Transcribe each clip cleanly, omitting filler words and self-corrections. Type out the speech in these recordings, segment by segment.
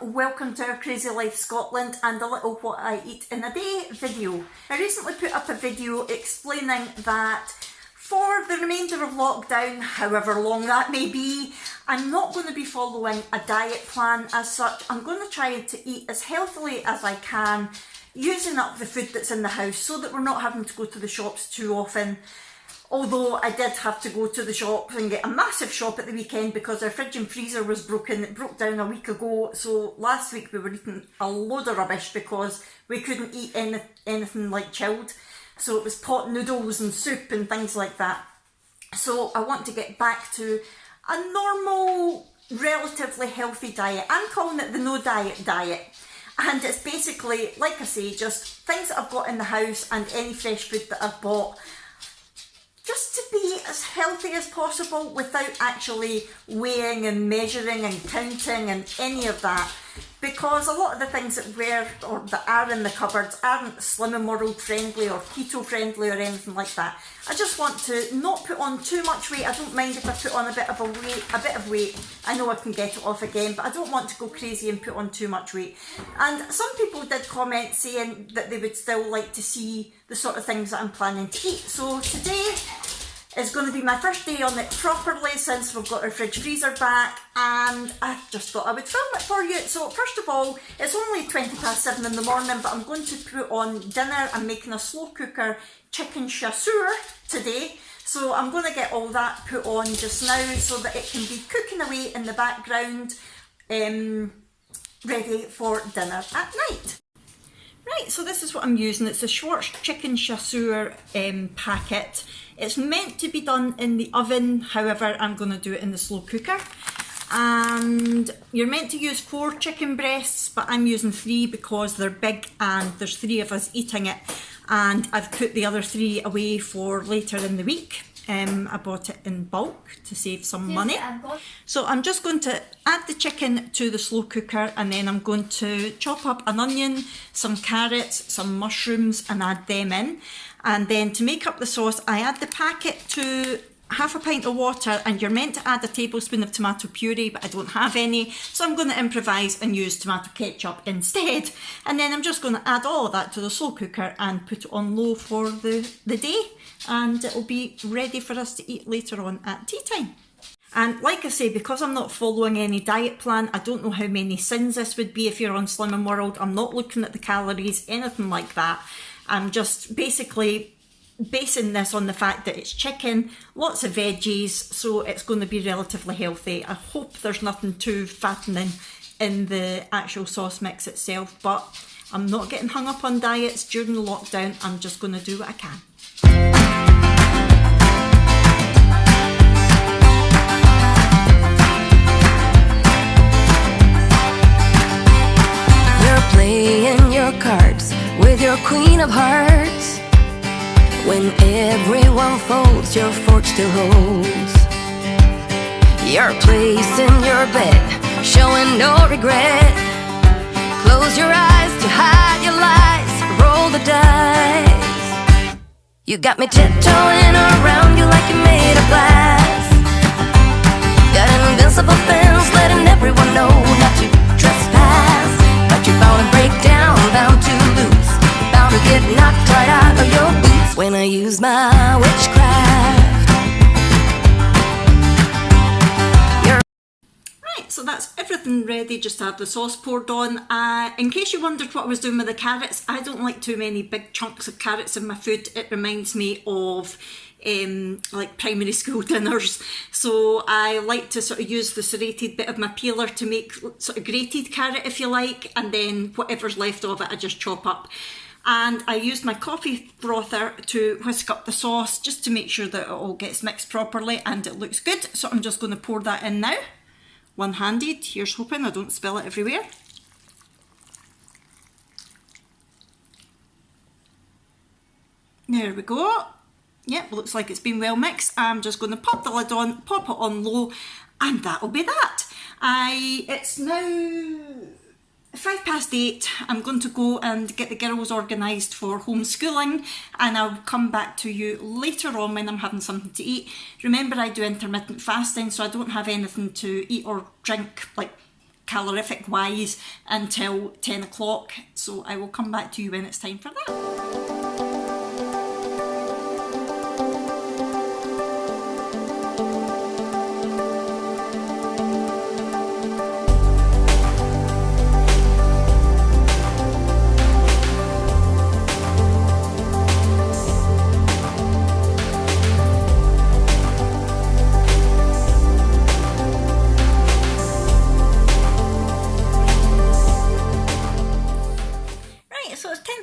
welcome to our Crazy Life Scotland and a little what I eat in a day video. I recently put up a video explaining that for the remainder of lockdown, however long that may be, I'm not going to be following a diet plan as such. I'm going to try to eat as healthily as I can, using up the food that's in the house so that we're not having to go to the shops too often. Although I did have to go to the shop and get a massive shop at the weekend because our fridge and freezer was broken. It broke down a week ago, so last week we were eating a load of rubbish because we couldn't eat anything like chilled. So it was pot noodles and soup and things like that. So I want to get back to a normal, relatively healthy diet. I'm calling it the no diet diet. And it's basically, like I say, just things that I've got in the house and any fresh food that I've bought, just to be as healthy as possible without actually weighing and measuring and counting and any of that. Because a lot of the things that are in the cupboards aren't Slimming World friendly or keto friendly or anything like that. I just want to not put on too much weight. I don't mind if I put on a bit of weight. I know I can get it off again, but I don't want to go crazy and put on too much weight. And some people did comment saying that they would still like to see the sort of things that I'm planning to eat. So today is going to be my first day on it properly since we've got our fridge freezer back, and I just thought I would film it for you. So first of all, it's only 7:20 in the morning, but I'm going to put on dinner. I'm making a slow cooker chicken chasseur today. So I'm going to get all that put on just now so that it can be cooking away in the background, ready for dinner at night. Right, so this is what I'm using. It's a Schwartz chicken chasseur packet. It's meant to be done in the oven, however I'm going to do it in the slow cooker. And you're meant to use 4 chicken breasts, but I'm using 3 because they're big and there's 3 of us eating it. And I've put the other 3 away for later in the week. I bought it in bulk to save some money. So I'm just going to add the chicken to the slow cooker, and then I'm going to chop up an onion, some carrots, some mushrooms and add them in. And then to make up the sauce, I add the packet to half a pint of water, and you're meant to add a tablespoon of tomato puree, but I don't have any, so I'm going to improvise and use tomato ketchup instead. And then I'm just going to add all of that to the slow cooker and put it on low for the day, and it'll be ready for us to eat later on at tea time. And like I say, because I'm not following any diet plan, I don't know how many sins this would be if you're on Slimming World. I'm not looking at the calories, anything like that. I'm just basically basing this on the fact that it's chicken, lots of veggies, so it's going to be relatively healthy. I hope there's nothing too fattening in the actual sauce mix itself, but I'm not getting hung up on diets during the lockdown. I'm just going to do what I can. You're playing your cards with your queen of hearts. When everyone folds, your fork still holds. Your place in your bed, showing no regret. Close your eyes to hide your lies, roll the dice. You got me tiptoeing around you like you're made of glass. Got an invincible fence, letting everyone know not to trespass. But you're bound to break down, bound to lose, bound to get knocked right out of your boots when I use my witchcraft. Right, so that's everything ready, just to have the sauce poured on. In case you wondered what I was doing with the carrots, I don't like too many big chunks of carrots in my food. It reminds me of like primary school dinners, so I like to sort of use the serrated bit of my peeler to make sort of grated carrot, if you like, and then whatever's left of it I just chop up. And I used my coffee frother to whisk up the sauce just to make sure that it all gets mixed properly and it looks good. So I'm just going to pour that in now, one-handed. Here's hoping I don't spill it everywhere. There we go. Yep, looks like it's been well mixed. I'm just going to pop the lid on, pop it on low, and that'll be that. It's now 8:05. I'm going to go and get the girls organised for homeschooling, and I'll come back to you later on when I'm having something to eat. Remember, I do intermittent fasting, so I don't have anything to eat or drink, like calorific wise until 10 o'clock. So I will come back to you when it's time for that.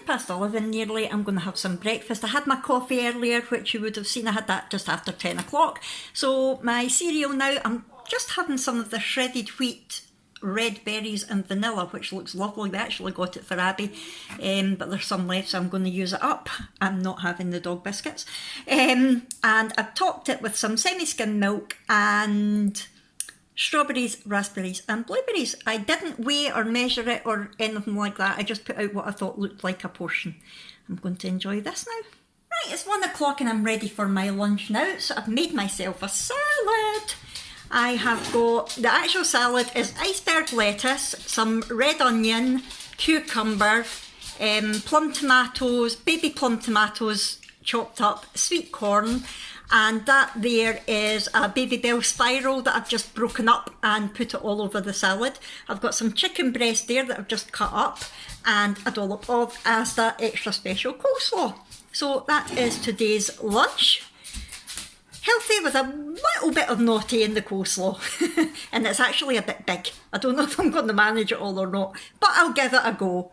So it's 11 nearly. I'm going to have some breakfast. I had my coffee earlier, which you would have seen. I had that just after 10 o'clock. So my cereal now, I'm just having some of the shredded wheat, red berries and vanilla, which looks lovely. We actually got it for Abby, but there's some left, so I'm going to use it up. I'm not having the dog biscuits. And I've topped it with some semi-skim milk and strawberries, raspberries and blueberries. I didn't weigh or measure it or anything like that. I just put out what I thought looked like a portion. I'm going to enjoy this now. Right, it's 1 o'clock and I'm ready for my lunch now. So I've made myself a salad. I have got, the actual salad is iceberg lettuce, some red onion, cucumber, plum tomatoes, baby plum tomatoes chopped up, sweet corn, and that there is a Babybel spiral that I've just broken up and put it all over the salad. I've got some chicken breast there that I've just cut up and a dollop of Asda extra special coleslaw. So that is today's lunch. Healthy with a little bit of naughty in the coleslaw. And it's actually a bit big. I don't know if I'm going to manage it all or not, but I'll give it a go.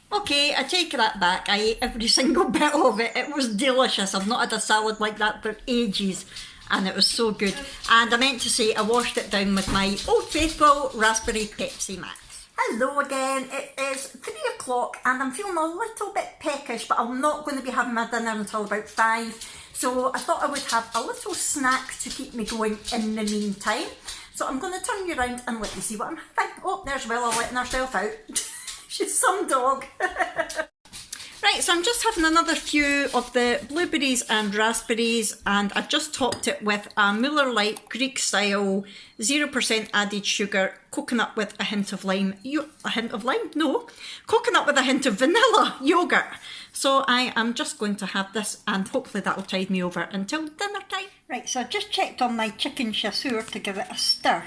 Okay, I take that back. I ate every single bit of it. It was delicious. I've not had a salad like that for ages, and it was so good. And I meant to say I washed it down with my Old Faithful Raspberry Pepsi Max. Hello again, it is 3 o'clock and I'm feeling a little bit peckish, but I'm not going to be having my dinner until about 5. So I thought I would have a little snack to keep me going in the meantime. So I'm going to turn you around and let you see what I'm having. Oh, there's Willa letting herself out. She's some dog. Right, so I'm just having another few of the blueberries and raspberries, and I've just topped it with a Muller Lite Greek style 0% added sugar coconut with a hint of lime. A hint of lime? No. Coconut with a hint of vanilla yogurt. So I am just going to have this, and hopefully that will tide me over until dinner time. Right, so I just checked on my chicken chasseur to give it a stir,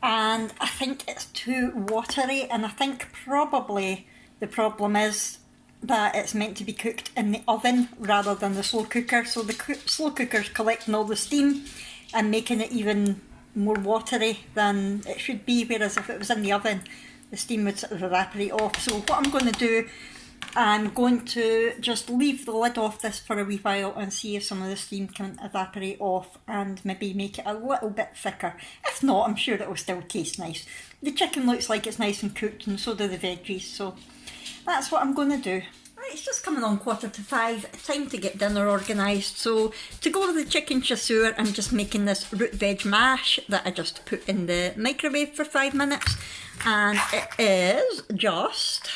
and I think it's too watery, and I think probably the problem is that it's meant to be cooked in the oven rather than the slow cooker. So the slow cooker's collecting all the steam and making it even more watery than it should be, whereas if it was in the oven, the steam would sort of evaporate off. So what I'm going to do, I'm going to just leave the lid off this for a wee while and see if some of the steam can evaporate off and maybe make it a little bit thicker. If not, I'm sure it will still taste nice. The chicken looks like it's nice and cooked, and so do the veggies, so that's what I'm going to do. Right, it's just coming on 5:15, time to get dinner organised. So to go with the chicken chasseur, I'm just making this root veg mash that I just put in the microwave for 5 minutes, and it is just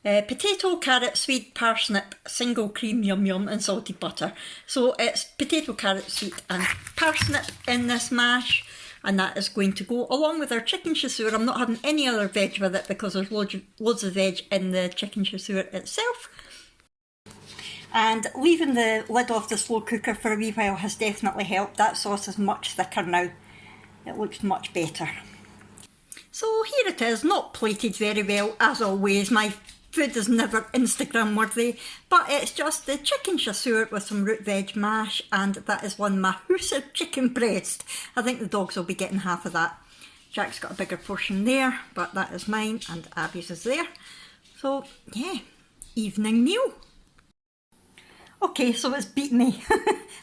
potato, carrot, swede, parsnip, single cream, yum yum, and salted butter. So it's potato, carrot, swede and parsnip in this mash, and that is going to go along with our chicken chasseur. I'm not having any other veg with it because there's loads of veg in the chicken chasseur itself. And leaving the lid off the slow cooker for a wee while has definitely helped. That sauce is much thicker now. It looks much better. So here it is, not plated very well as always. My food is never Instagram worthy, but it's just the chicken chasseur with some root veg mash, and that is one Mahusa chicken breast. I think the dogs will be getting half of that. Jack's got a bigger portion there, but that is mine, and Abby's is there. So yeah, evening meal. Okay, so it's beat me.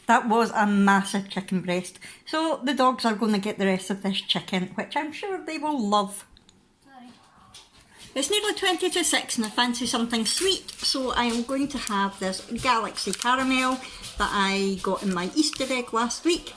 That was a massive chicken breast. So the dogs are going to get the rest of this chicken, which I'm sure they will love. It's nearly 20 to 6 and I fancy something sweet, so I am going to have this Galaxy Caramel that I got in my Easter egg last week.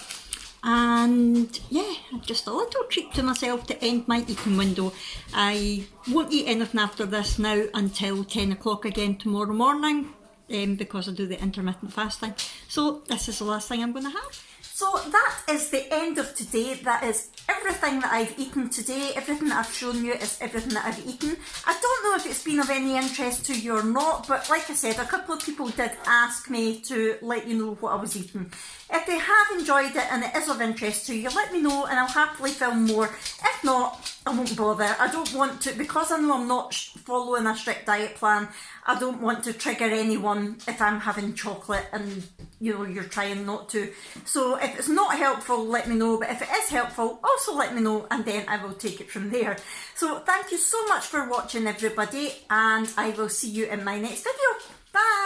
And yeah, just a little treat to myself to end my eating window. I won't eat anything after this now until 10 o'clock again tomorrow morning, because I do the intermittent fasting. So this is the last thing I'm going to have. So that is the end of today. That is everything that I've eaten today. Everything that I've shown you is everything that I've eaten. I don't know if it's been of any interest to you or not, but like I said, a couple of people did ask me to let you know what I was eating. If they have enjoyed it and it is of interest to you, let me know and I'll happily film more. If not, I won't bother. I don't want to, because I know I'm not following a strict diet plan, I don't want to trigger anyone if I'm having chocolate and you're trying not to. So if it's not helpful, let me know, but if it is helpful, also let me know and then I will take it from there. So thank you so much for watching, everybody, and I will see you in my next video. Bye!